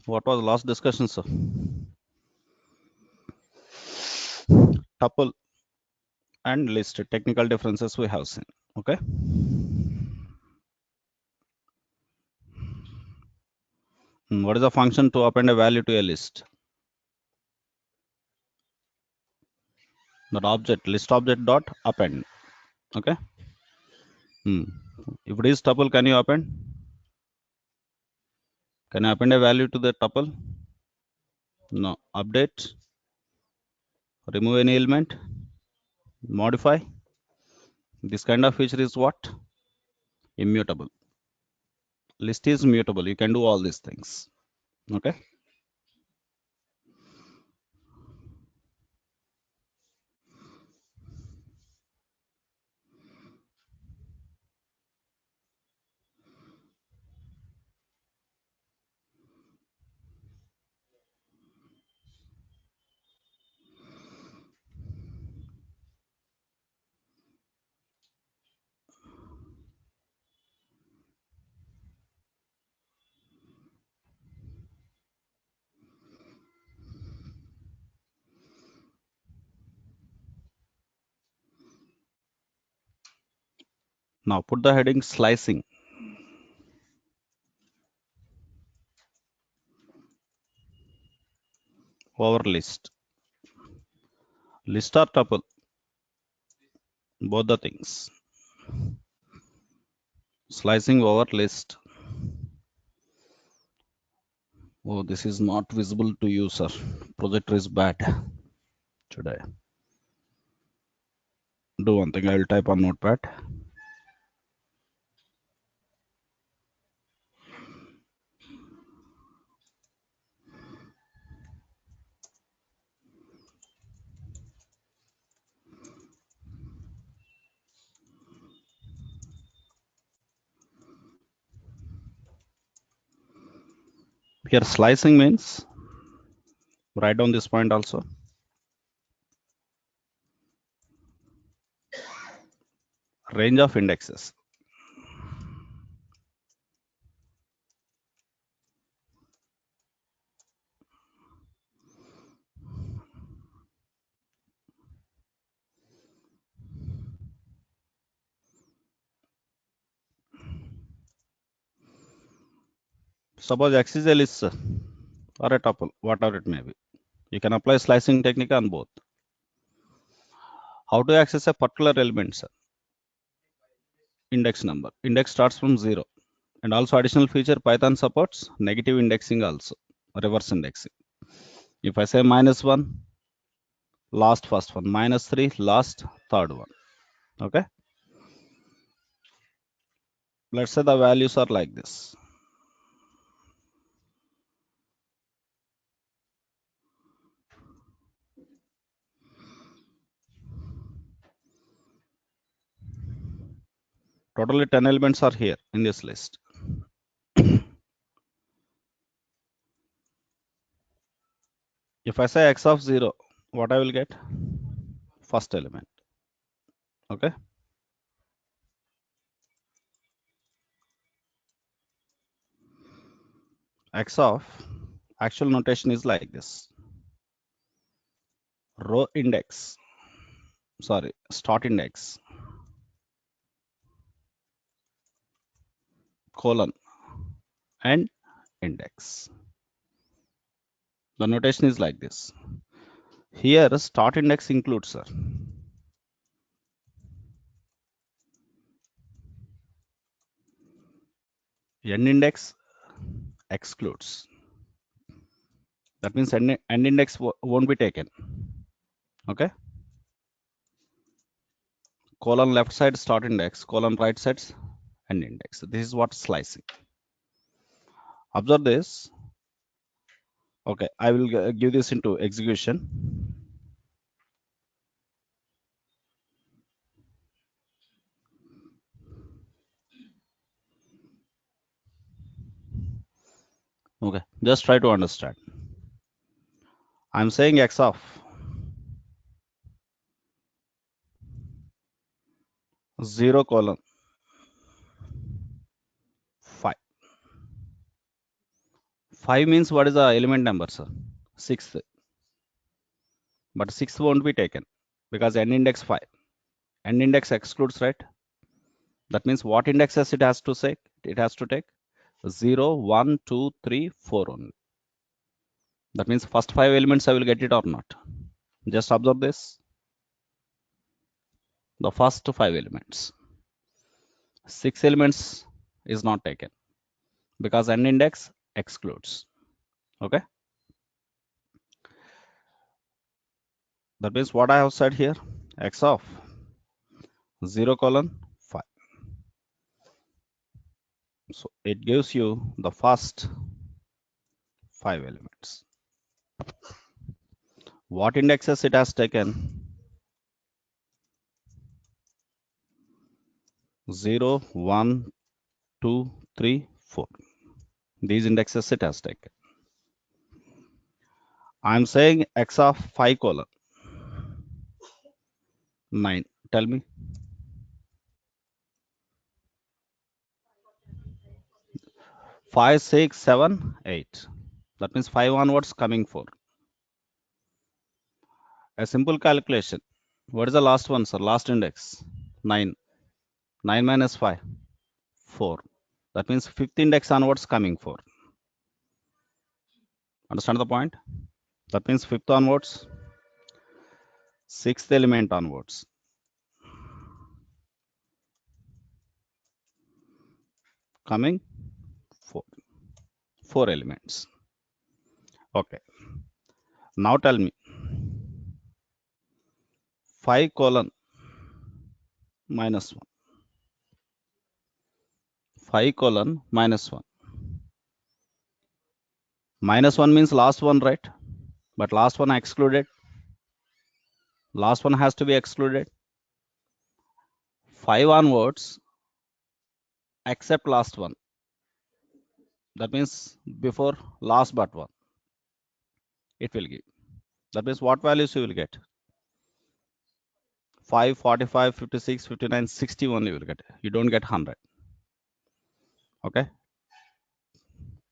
What was last discussion, sir? Tuple and list technical differences we have seen. Okay. What is the function to append a value to a list? That object list object dot append. Okay. If it is tuple, can you append? Can you append a value to the tuple? No. Update. Remove any element. Modify. This kind of feature is what? Immutable. List is mutable. You can do all these things. Okay. Now put the heading slicing over list. List or tuple? Both the things. Slicing over list. Oh, this is not visible to you, sir. Projector is bad today. Do one thing. I will type on notepad. Here slicing means, write down this point also. Range of indexes. Suppose X is a list, sir, or a tuple, whatever it may be. You can apply slicing technique on both. How to access a particular element, sir? Index number. Index starts from 0. And also additional feature, Python supports negative indexing also, reverse indexing. If I say -1, last first one, -3, last third one. Okay. Let's say the values are like this. Totally 10 elements are here in this list. If I say x of 0, what I will get? First element. Okay. X of actual notation is like this. Row index, sorry, start index, colon, and index. The notation is like this. Here, start index includes, sir, end index excludes. That means end index won't be taken. Okay. Colon left side start index, colon right side end index. This is what slicing. Observe this. Okay, I will give this into execution. Okay, just try to understand. I'm saying x of 0 colon 5. 5 means what is the element number, sir? 6th. But 6th won't be taken because n index 5. N index excludes, right? That means what indexes it has to take? It has to take 0, 1, 2, 3, 4 only. That means first 5 elements I will get it or not. Just observe this. The first 5 elements. 6 elements is not taken because n index excludes. Okay. That means what I have said here, x of 0 colon 5. So it gives you the first 5 elements. What indexes it has taken? 0, 1, 2, 3, 4. These indexes it has taken. I am saying x of 5 colon 9. Tell me. 5, 6, 7, 8. That means 5 onwards coming 4. A simple calculation. What is the last one, sir? Last index? 9. 9 minus 5? 4. That means 5th index onwards coming 4. Understand the point? That means 5th onwards, 6th element onwards. Coming 4. 4 elements. Okay. Now tell me. 5 colon minus 1. 5 colon minus 1. Minus 1 means last one, right? But last one excluded. Last one has to be excluded. 5 onwards except last one. That means before last but one. It will give. That means what values you will get? 5, 45, 56, 59, 60 only you will get. You don't get 100. Okay.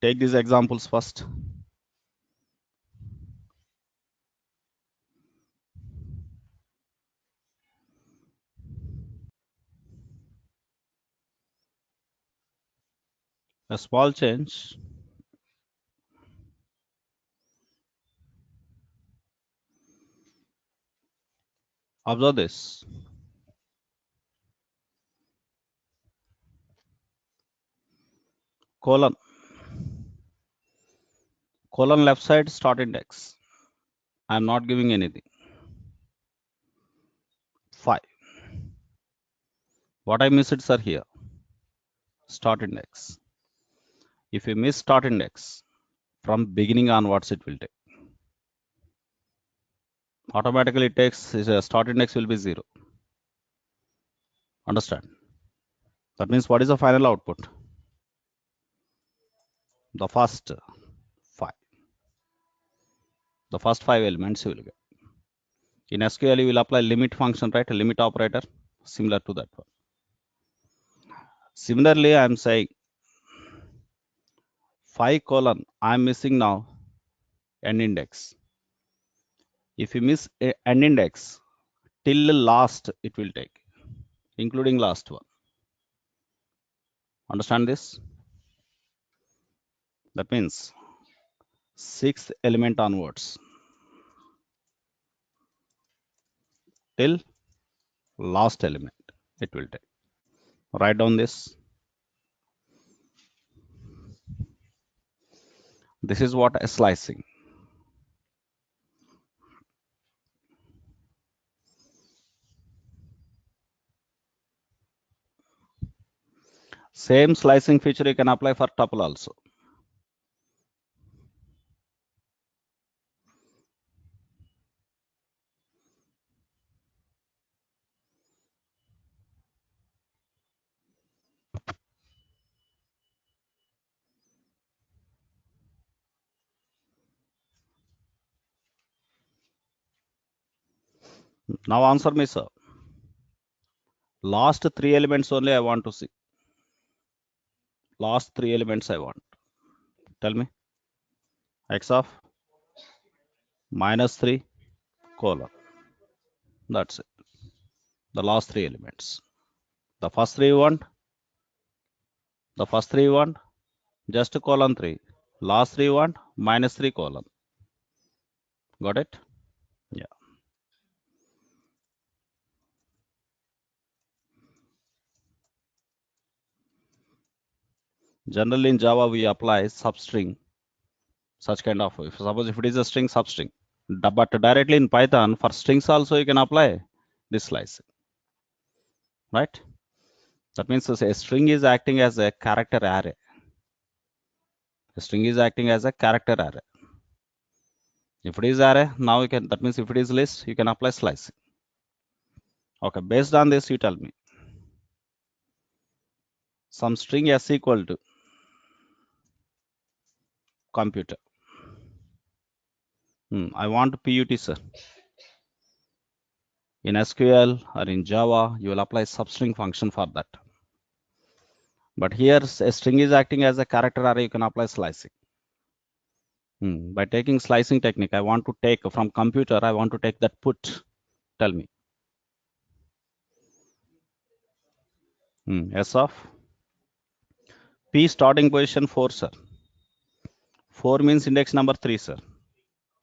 Take these examples first. A small change. Observe this. Colon. Colon left side start index. I am not giving anything. 5. What I missed, sir, here? Start index. If you miss start index, from beginning onwards it will take. Automatically it takes, start index will be 0. Understand? That means what is the final output? The first 5. The first 5 elements you will get. In SQL, you will apply limit function, right? A limit operator, similar to that one. Similarly, I am saying 5 colon, I am missing now n index. If you miss n index, till last it will take, including last one. Understand this? That means 6th element onwards till last element it will take. Write down this. This is what a slicing. Same slicing feature you can apply for tuple also. Now answer me, sir. Last 3 elements only I want to see. Last 3 elements I want. Tell me. x of minus 3 colon. That's it. The last three elements. The first three you want just colon 3. Last three you want minus 3 colon. Got it? Yeah. Generally in Java we apply substring, such kind of, suppose if it is a string, substring. But directly in Python for strings also you can apply this slice, right? That means a string is acting as a character array. A string is acting as a character array. If it is array, now you can, that means if it is list, you can apply slicing. Okay, based on this, you tell me. Some string s equal to computer. I want PUT, sir. In SQL or in Java, you will apply substring function for that. But here, a string is acting as a character array, you can apply slicing. By taking slicing technique, I want to take from computer, I want to take that put. Tell me. S of P starting position 4, sir. 4 means index number 3, sir.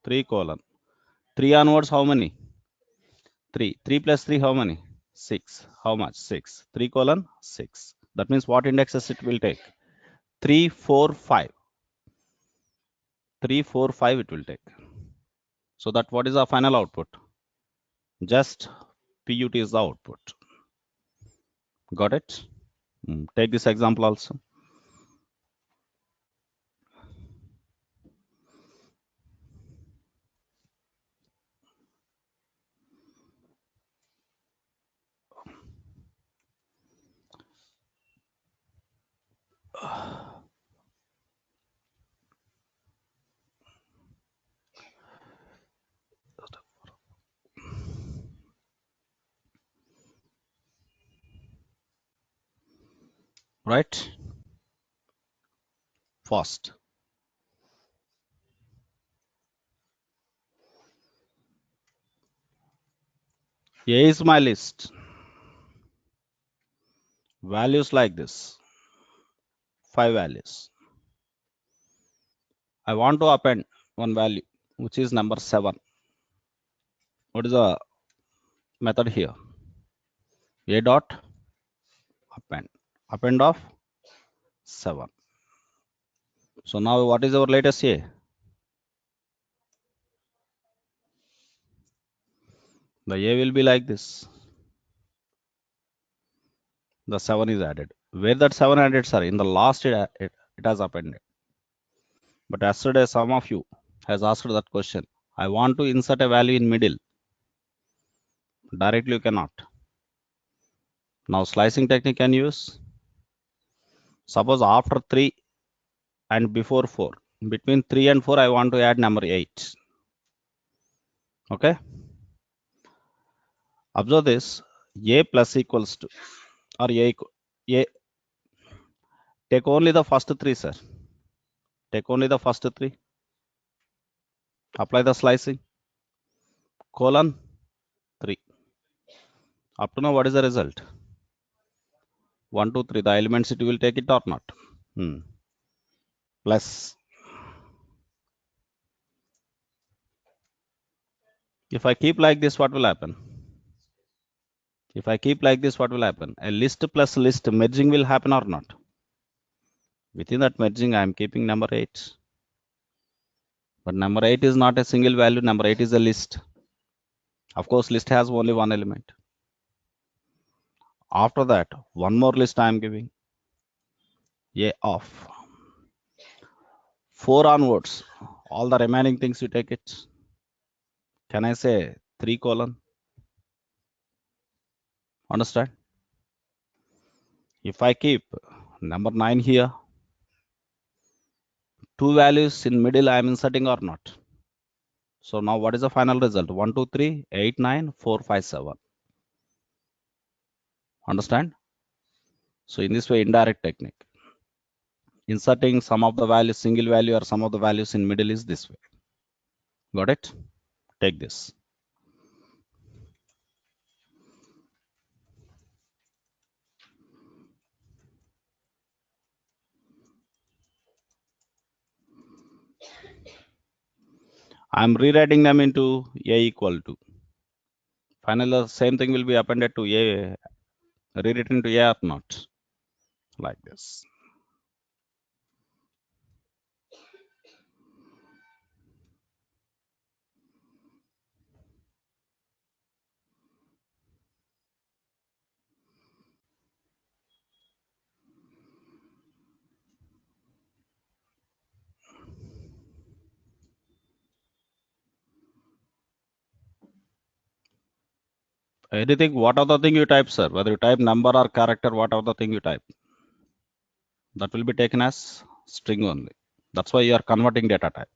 3 colon. 3 onwards, how many? 3. 3 plus 3, how many? 6. How much? 6. 3 colon 6. That means what indexes it will take? 3, 4, 5. 3, 4, 5 it will take. So that what is our final output? Just PUT is the output. Got it? Take this example also. Right? Fast. A is my list. Values like this. 5 values. I want to append one value, which is number 7. What is the method here? A dot append of 7. So now what is our latest A? The A will be like this. The 7 is added. Where that 7 added, sir? In the last it has appended. But yesterday some of you has asked that question. I want to insert a value in middle. Directly you cannot. Now slicing technique can use. Suppose after 3 and before 4. Between 3 and 4 I want to add number 8. Okay. Observe this. A plus equals to, or A, take only the first 3, sir. Take only the first 3. Apply the slicing. Colon 3. Up to now, what is the result? 1, 2, 3. The elements it will take it or not? Plus. If I keep like this, what will happen? If I keep like this, what will happen? A list plus list merging will happen or not? Within that merging, I am keeping number 8. But number 8 is not a single value. Number 8 is a list. Of course, list has only one element. After that, one more list I am giving. A of 4 onwards. All the remaining things you take it. Can I say 3 colon? Understand? If I keep number 9 here, 2 values in middle I am inserting or not? So now what is the final result? 1, 2, 3, 8, 9, 4, 5, 7. Understand? So in this way, indirect technique. inserting some of the values, single value or some of the values in middle is this way. Got it? Take this. I'm rewriting them into a equal to. Finally, the same thing will be appended to a, rewritten to a or not, like this. Anything, what are the thing you type, sir? Whether you type number or character, whatever the thing you type, that will be taken as string only. That's why you are converting data type.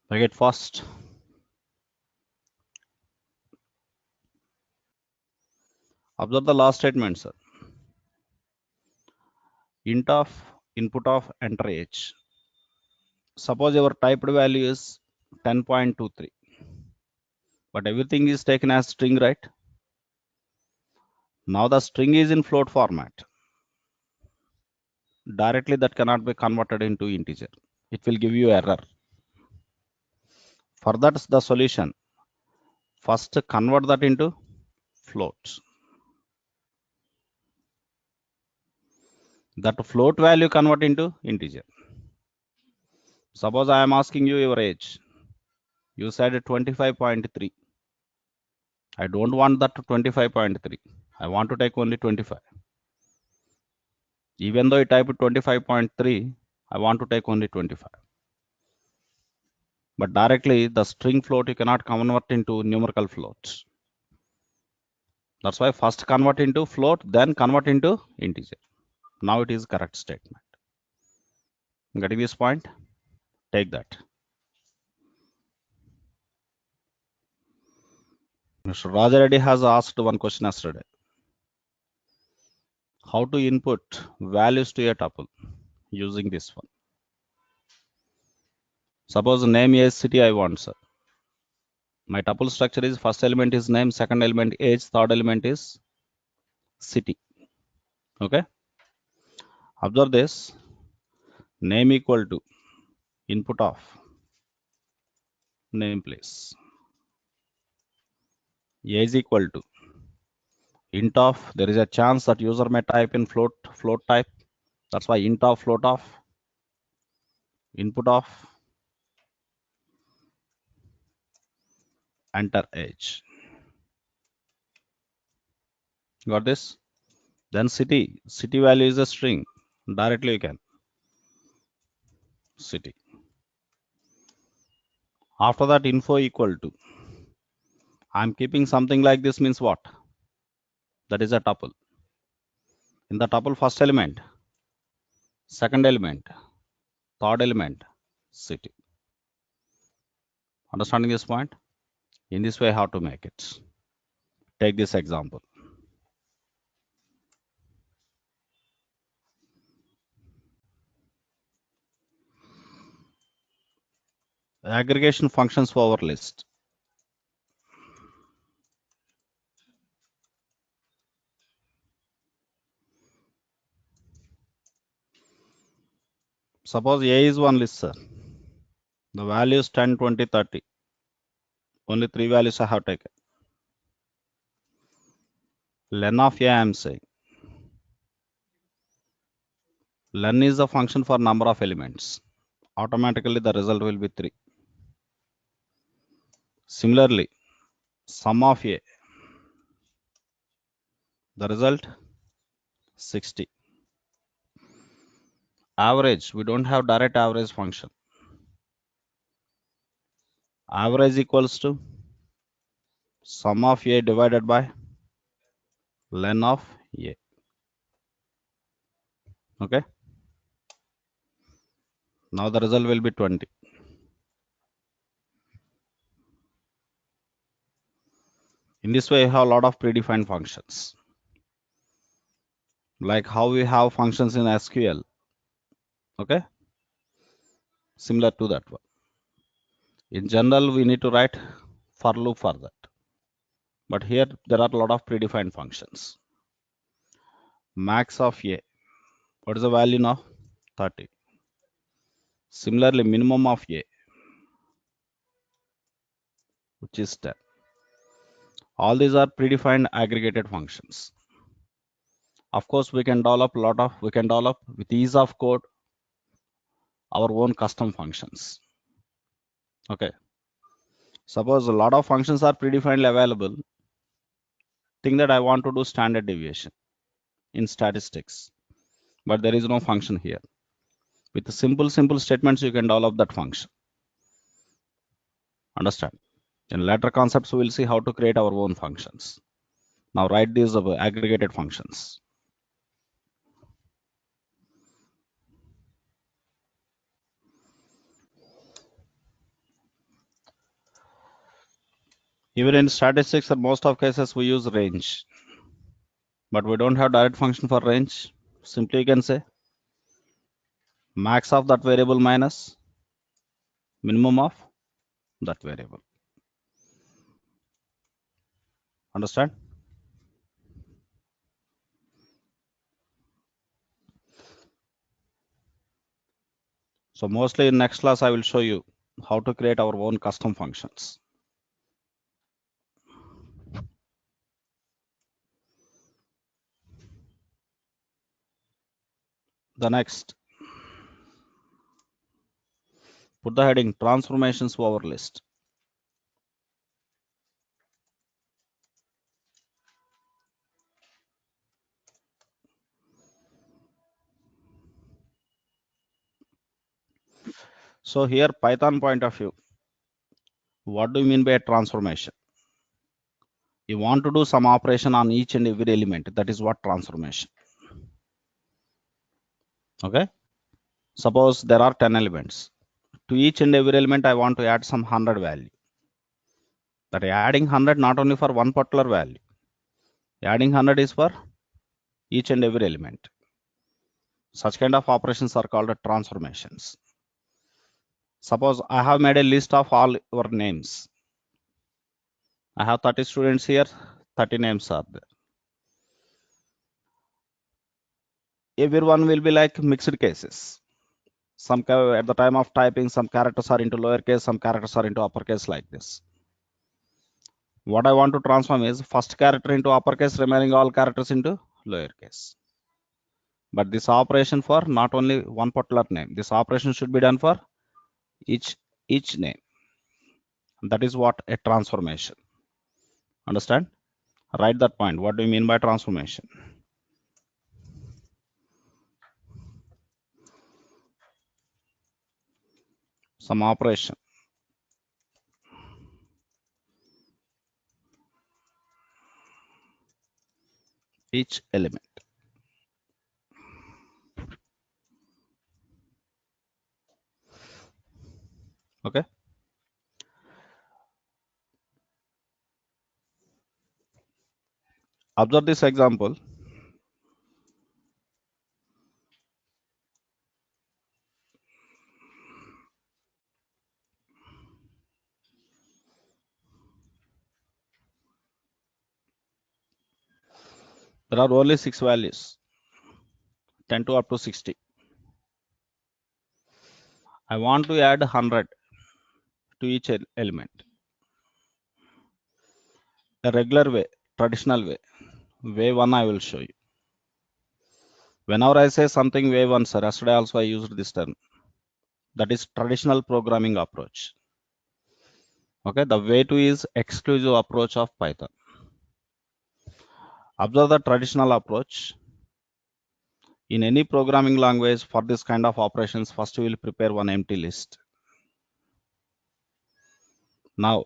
Make it fast. Observe the last statement, sir. Int of input of enter age. Suppose your typed value is 10.23, but everything is taken as string, right? Now the string is in float format. Directly that cannot be converted into integer. It will give you error. For that, the solution, first convert that into float. That float value convert into integer. Suppose I am asking you your age. You said 25.3. I don't want that to 25.3. I want to take only 25. Even though you type 25.3, I want to take only 25. But directly the string float you cannot convert into numerical floats. That's why first convert into float, then convert into integer. Now it is correct statement. Getting this point? Take that. Mr. Raja Reddy has asked one question yesterday. How to input values to a tuple using this one. Suppose name is city I want, sir. My tuple structure is first element is name, second element age, third element is city. Okay. Observe this. Name equal to input of name place. Age equal to int of, there is a chance that user may type in float type. That's why int of float of input of enter age. Got this? Then city value is a string. Directly you can city. After that info equal to, I'm keeping something like this means what? That is a tuple. In the tuple first element, second element, third element, city. Understanding this point? In this way, how to make it? Take this example. Aggregation functions for our list. Suppose A is one list, sir. The values 10, 20, 30. Only three values I have taken. Len of A I am saying. Len is the function for number of elements. Automatically the result will be 3. Similarly, sum of A, the result 60. Average, we don't have direct average function. Average equals to sum of A divided by len of A. Okay. Now the result will be 20. In this way, you have a lot of predefined functions. Like how we have functions in SQL. Okay. Similar to that one. In general, we need to write for loop for that. But here there are a lot of predefined functions. Max of A. What is the value now? 30. Similarly, minimum of A, which is 10. All these are predefined aggregated functions. Of course, we can develop with ease of code our own custom functions. Okay. Suppose a lot of functions are predefined available. Think that I want to do standard deviation in statistics, but there is no function here. With simple statements, you can develop that function. Understand? In later concepts, we will see how to create our own functions. Now write these aggregated functions. Even in statistics, in most of cases, we use range, but we don't have direct function for range. Simply, you can say max of that variable minus minimum of that variable. Understand? So mostly in next class, I will show you how to create our own custom functions. The next, put the heading transformations over list. So here, Python point of view, what do you mean by a transformation? You want to do some operation on each and every element. That is what transformation. Okay. Suppose there are 10 elements. To each and every element, I want to add some 100 value. That adding 100 not only for one particular value. Adding 100 is for each and every element. Such kind of operations are called transformations. Suppose I have made a list of all your names. I have 30 students here, 30 names are there. Everyone will be like mixed cases. Some at the time of typing, some characters are into lowercase, some characters are into uppercase like this. What I want to transform is first character into uppercase, remaining all characters into lowercase. But this operation for not only one particular name, this operation should be done for each name. That is what a transformation. Understand? Write that point. What do you mean by transformation? Some operation. Each element. Okay. Observe this example. There are only 6 values, 10 to up to 60. I want to add 100 to each element. A regular way, traditional way. Way 1 I will show you. Whenever I say something way 1, sir, yesterday also I used this term. That is traditional programming approach. Okay, the way 2 is exclusive approach of Python. Observe the traditional approach. In any programming language for this kind of operations, first we will prepare one empty list. Now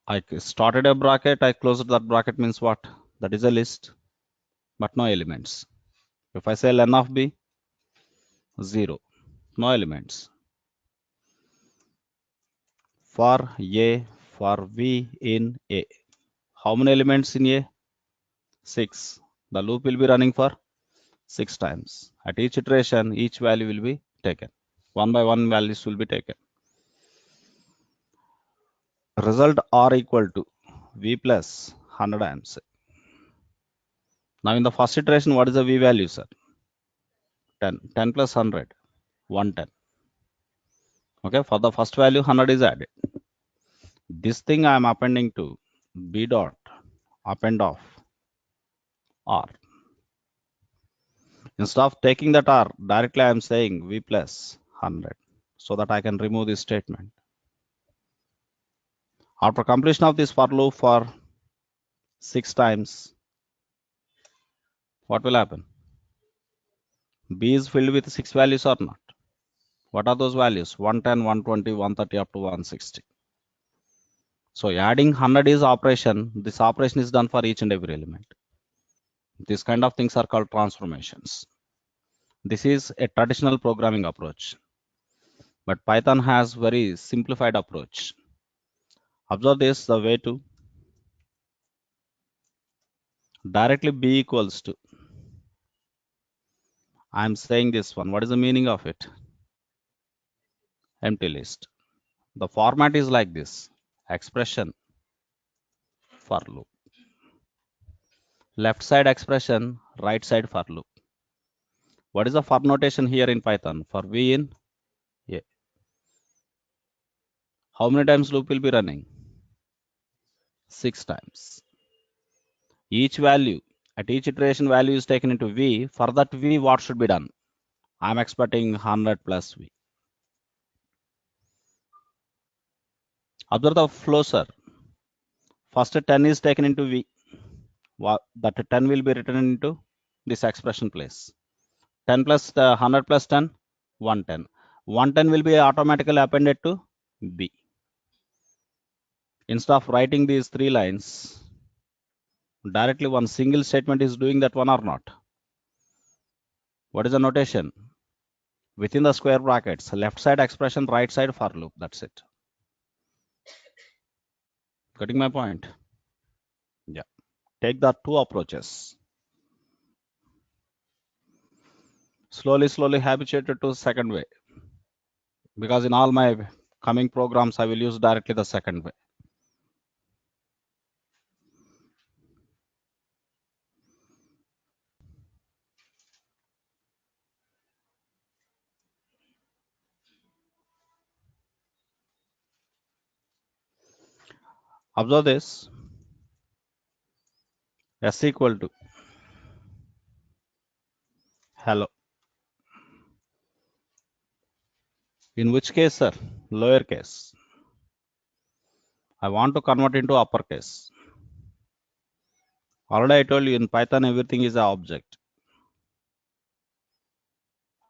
I started a bracket, I closed that bracket means what? That is a list, but no elements. If I say len of b, 0, no elements. For a, for v in a. How many elements in a? 6. The loop will be running for 6 times. At each iteration, each value will be taken. One by one values will be taken. Result R equal to V plus 100 amps. Now in the first iteration, what is the V value, sir? 10. 10 plus 100, 110. Okay, for the first value, 100 is added. This thing I am appending to B dot append of R. Instead of taking that R, directly I am saying V plus 100 so that I can remove this statement. After completion of this for loop for 6 times, what will happen? B is filled with 6 values or not? What are those values? 110, 120, 130 up to 160. So adding 100 is operation. This operation is done for each and every element. These kind of things are called transformations. This is a traditional programming approach. But Python has very simplified approach. Observe this, the way to directly B equals to. I am saying this one. What is the meaning of it? Empty list. The format is like this. Expression for loop. Left side expression, right side for loop. What is the for notation here in Python? For V in A. How many times loop will be running? 6 times. Each value, at each iteration value is taken into V. For that V, what should be done? I am expecting 100 plus V. Observe the flow, sir. First 10 is taken into V. That 10 will be written into this expression place. 10 plus 100 plus 10, 110. 110 will be automatically appended to B. Instead of writing these 3 lines, directly one single statement is doing that one or not. What is the notation? Within the square brackets, left side expression, right side for loop. That's it. Getting my point? Yeah. Take the 2 approaches. Slowly habituated to second way. Because in all my coming programs, I will use directly the second way. Observe this. S equal to hello. In which case, sir? Lowercase. I want to convert into uppercase. Already I told you in Python everything is an object.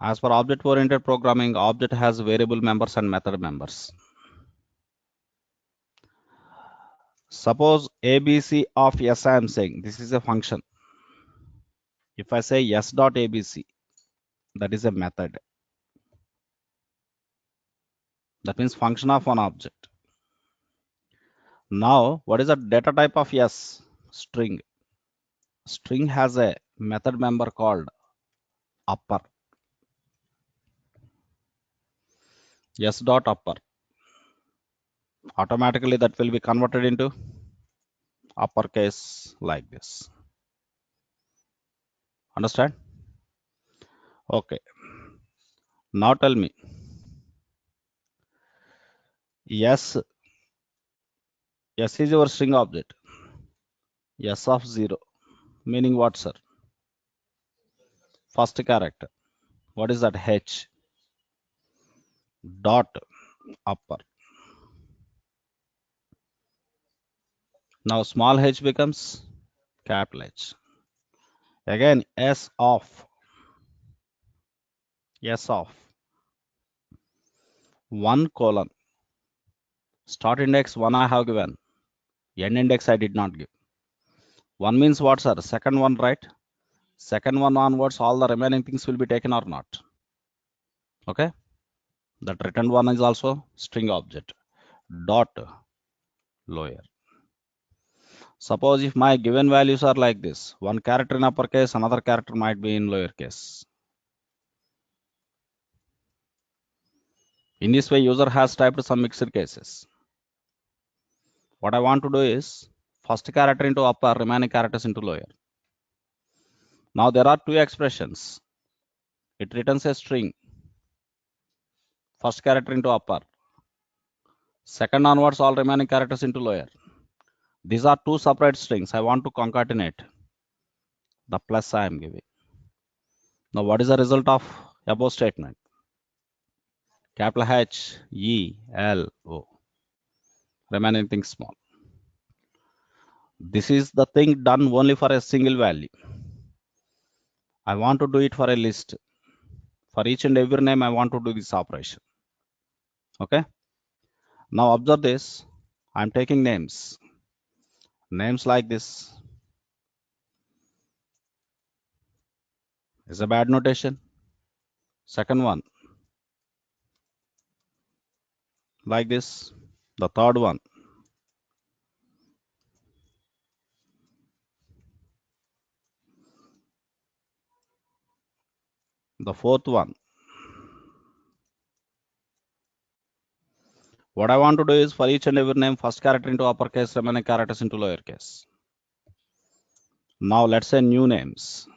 As for object-oriented programming, object has variable members and method members. Suppose ABC of S I am saying this is a function. If I say S dot ABC, that is a method. That means function of one object. Now, what is the data type of S? String. String has a method member called upper. S dot upper. Automatically that will be converted into uppercase like this. Understand? Okay. Now tell me. S is your string object. S of 0. Meaning what, sir? First character. What is that? H. Dot upper. Now small h becomes capital H. Again S of 1 colon Start index 1 I have given. End index I did not give. 1 means what, sir? Second one, right? Second one onwards, all the remaining things will be taken or not. Okay. That returned one is also string object. Dot lower. Suppose if my given values are like this, one character in uppercase, another character might be in lowercase. In this way, user has typed some mixed cases. What I want to do is first character into upper, remaining characters into lower. Now there are two expressions. It returns a string. First character into upper. Second onwards, all remaining characters into lower. These are two separate strings. I want to concatenate the plus I am giving. Now what is the result of above statement? Capital H, E, L, O. Remaining things small. This is the thing done only for a single value. I want to do it for a list. For each and every name, I want to do this operation. Okay. Now observe this. I'm taking names. Names like this is a bad notation. Second one, like this. The third one. The fourth one. What I want to do is for each and every name, first character into uppercase, remaining characters into lowercase. Now let's say new names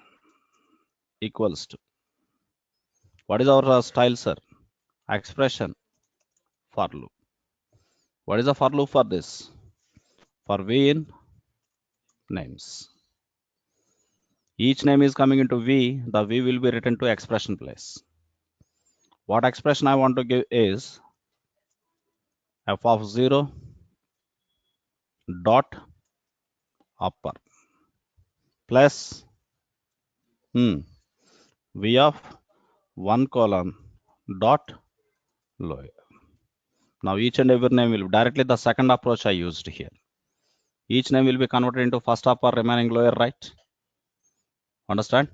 equals to. What is our style, sir? Expression for loop. What is the for loop for this? For v in names. Each name is coming into v. The v will be written to expression place. What expression I want to give is f of 0 dot upper plus v of 1 colon dot lower. Now each and every name will be directly the second approach I used here. Each name will be converted into first upper, remaining lower, right? Understand?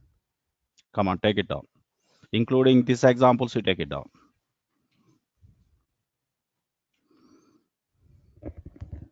Come on, take it down. Including these examples, you take it down.